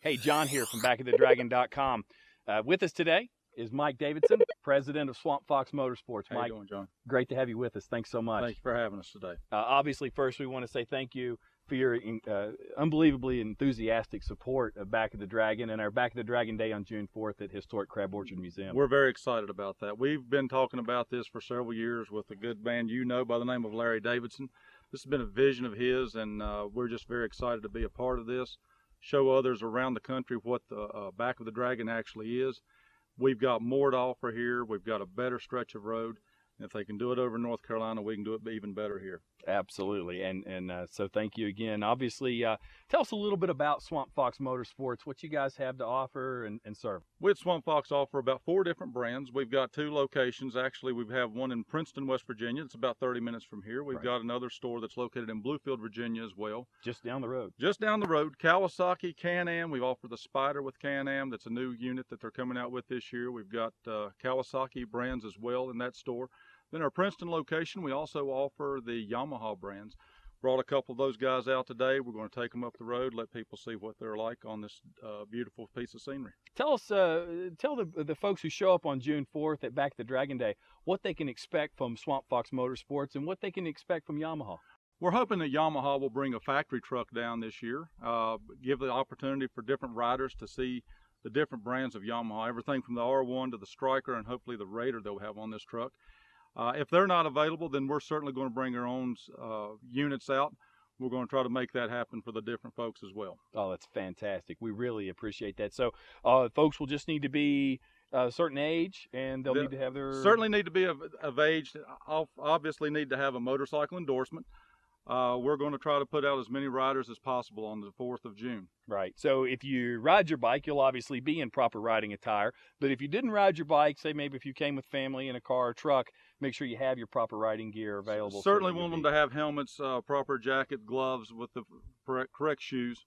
Hey, John here from backofthedragon.com. With us today is Mike Davidson, president of Swamp Fox Motorsports. How Mike, you doing, John? great to have you with us. Thanks so much. Thank you for having us today. Obviously, first we want to say thank you for your unbelievably enthusiastic support of Back of the Dragon and our Back of the Dragon Day on June 4th at Historic Crab Orchard Museum. We're very excited about that. We've been talking about this for several years with a good man you know by the name of Larry Davidson. This has been a vision of his, and we're just very excited to be a part of this, show others around the country what the Back of the Dragon actually is. We've got more to offer here. We've got a better stretch of road. And if they can do it over in North Carolina, we can do it even better here. Absolutely, and so thank you again. Obviously, tell us a little bit about Swamp Fox Motorsports, what you guys have to offer and serve. We at Swamp Fox offer about 4 different brands. We've got 2 locations. Actually, we have one in Princeton, West Virginia. It's about 30 minutes from here. We've got another store that's located in Bluefield, Virginia as well. Just down the road. Just down the road. Kawasaki, Can-Am. We've offered the Spider with Can-Am. That's a new unit that they're coming out with this year. We've got Kawasaki brands as well in that store. Then our Princeton location, we also offer the Yamaha brands. Brought a couple of those guys out today. We're going to take them up the road, let people see what they're like on this beautiful piece of scenery. Tell us, tell the folks who show up on June 4th at Back to the Dragon Day what they can expect from Swamp Fox Motorsports and what they can expect from Yamaha. We're hoping that Yamaha will bring a factory truck down this year, give the opportunity for different riders to see the different brands of Yamaha, everything from the R1 to the Striker and hopefully the Raider they'll have on this truck. If they're not available, then we're certainly going to bring our own units out. We're going to try to make that happen for the different folks as well. Oh, that's fantastic. We really appreciate that. So folks will just need to be a certain age, and they'll need to have their... Certainly need to be of age. Obviously need to have a motorcycle endorsement. We're going to try to put out as many riders as possible on the 4th of June. Right. So if you ride your bike, you'll obviously be in proper riding attire. But if you didn't ride your bike, say maybe if you came with family in a car or truck, make sure you have your proper riding gear available. Certainly want them to have helmets, proper jacket, gloves with the correct shoes,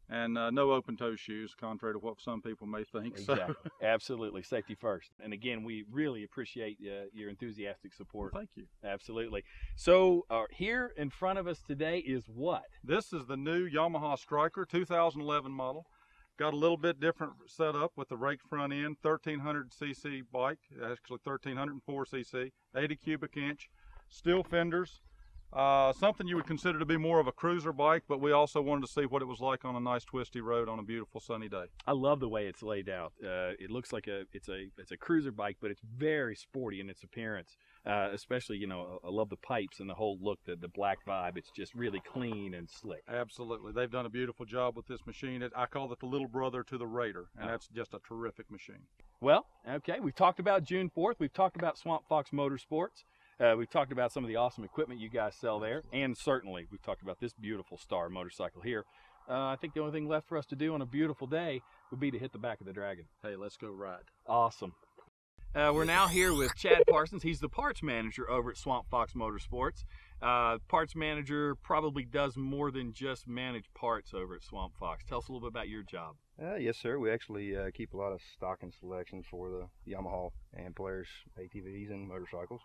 and no open-toe shoes, contrary to what some people may think. Exactly. So. Absolutely. Safety first. And again, we really appreciate your enthusiastic support. Well, thank you. Absolutely. So here in front of us today is what? This is the new Yamaha Striker 2011 model. Got a little bit different setup with the raked front end, 1300cc bike, actually 1304cc, 80 cubic inch, steel fenders. Something you would consider to be more of a cruiser bike, but we also wanted to see what it was like on a nice twisty road on a beautiful sunny day. I love the way it's laid out. It looks like it's a cruiser bike, but it's very sporty in its appearance. Especially, you know, I love the pipes and the whole look, the black vibe. It's just really clean and slick. Absolutely. They've done a beautiful job with this machine. I call it the little brother to the Raider, and that's just a terrific machine. Well, okay, we've talked about June 4th. We've talked about Swamp Fox Motorsports. We've talked about some of the awesome equipment you guys sell there, and certainly we've talked about this beautiful Star motorcycle here. I think the only thing left for us to do on a beautiful day would be to hit the Back of the Dragon. Hey, let's go ride. Awesome. We're now here with Chad Parsons. He's the parts manager over at Swamp Fox Motorsports. Parts manager probably does more than just manage parts over at Swamp Fox. Tell us a little bit about your job. Yes, sir. We actually keep a lot of stock and selections for the Yamaha and Polaris ATVs and motorcycles.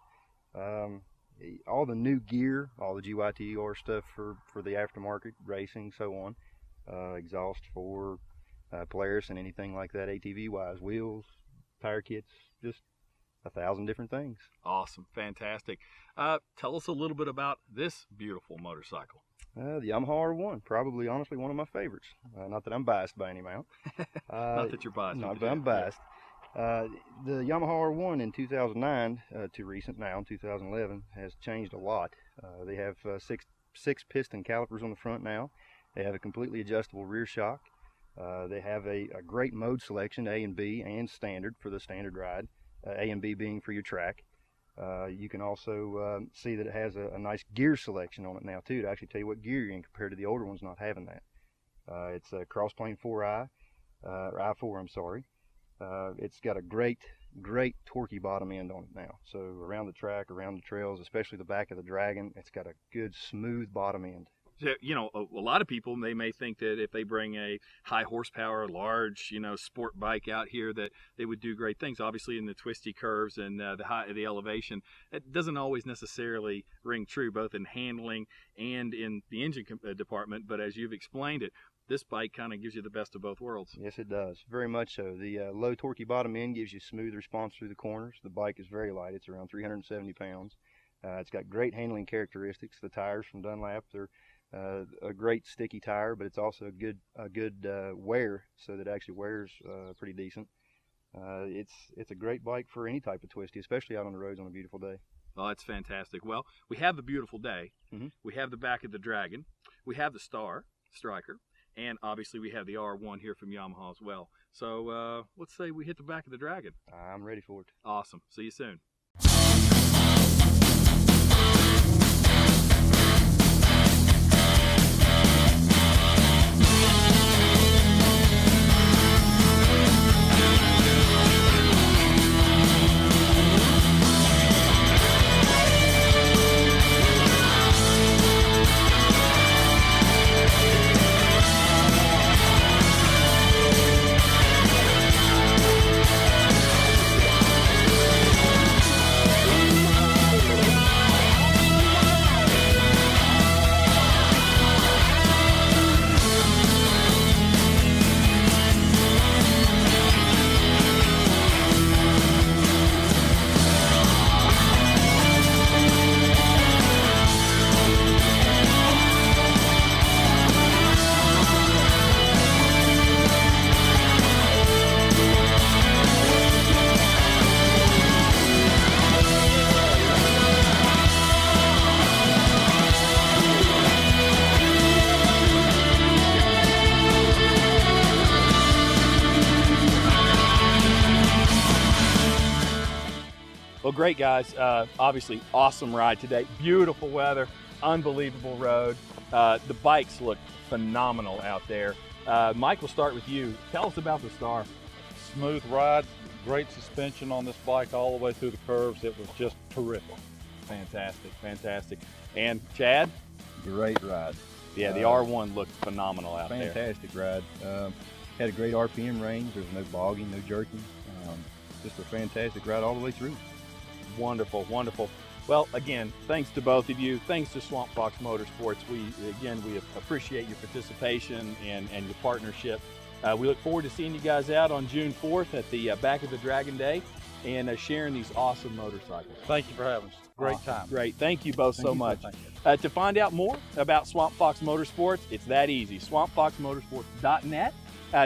All the new gear, all the GYTR stuff for the aftermarket racing, so on. Exhaust for Polaris and anything like that ATV wise, wheels, tire kits, just 1,000 different things. Awesome, fantastic. Tell us a little bit about this beautiful motorcycle. The Yamaha R1, probably honestly one of my favorites. Not that I'm biased by any amount. Not that you're biased. No, but I'm biased. The Yamaha R1 in 2009 to recent now in 2011 has changed a lot. They have six piston calipers on the front now. They have a completely adjustable rear shock. They have a great mode selection, A and B and standard for the standard ride, A and B being for your track. You can also see that it has a nice gear selection on it now too, to actually tell you what gear you're in compared to the older ones not having that. It's a crossplane 4i, or i4 I'm sorry. It's got a great torquey bottom end on it now. So around the track, around the trails, especially the Back of the Dragon, it's got a good smooth bottom end. So, you know, a lot of people, they may think that if they bring a high horsepower, large, you know, sport bike out here that they would do great things. Obviously in the twisty curves and the elevation, it doesn't always necessarily ring true, both in handling and in the engine department. But as you've explained it, this bike kind of gives you the best of both worlds. Yes, it does. Very much so. The low torquey bottom end gives you smooth response through the corners. The bike is very light. It's around 370 pounds. It's got great handling characteristics. The tires from Dunlap, they're a great sticky tire, but it's also a good wear, so that it actually wears pretty decent. It's a great bike for any type of twisty, especially out on the roads on a beautiful day. Oh, that's fantastic. Well, we have the beautiful day. We have the back of the Dragon. We have the Striker. And obviously we have the R1 here from Yamaha as well. So let's say we hit the back of the Dragon. I'm ready for it. Awesome. See you soon. Well, great guys. Obviously, awesome ride today. Beautiful weather, unbelievable road. The bikes look phenomenal out there. Mike, we'll start with you. Tell us about the Star. Smooth ride, great suspension on this bike all the way through the curves. It was just terrific. Fantastic, fantastic. And Chad? Great ride. Yeah, the R1 looked phenomenal out there. Fantastic ride. Had a great RPM range. There was no bogging, no jerking. Just a fantastic ride all the way through. Wonderful, wonderful. Well, again, thanks to both of you. Thanks to Swamp Fox Motorsports. We appreciate your participation and your partnership. We look forward to seeing you guys out on June 4th at the back of the Dragon Day and sharing these awesome motorcycles. Thank you for having us. Great Awesome. time. Great. Thank you both so much. Thank you. To find out more about Swamp Fox Motorsports, it's that easy. SwampFoxMotorsports.net.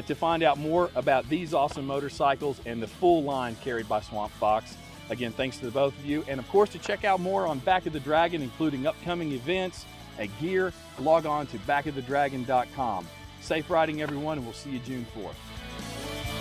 To find out more about these awesome motorcycles and the full line carried by Swamp Fox. Again, thanks to the both of you. And of course, to check out more on Back of the Dragon, including upcoming events and gear, log on to backofthedragon.com. Safe riding, everyone, and we'll see you June 4th.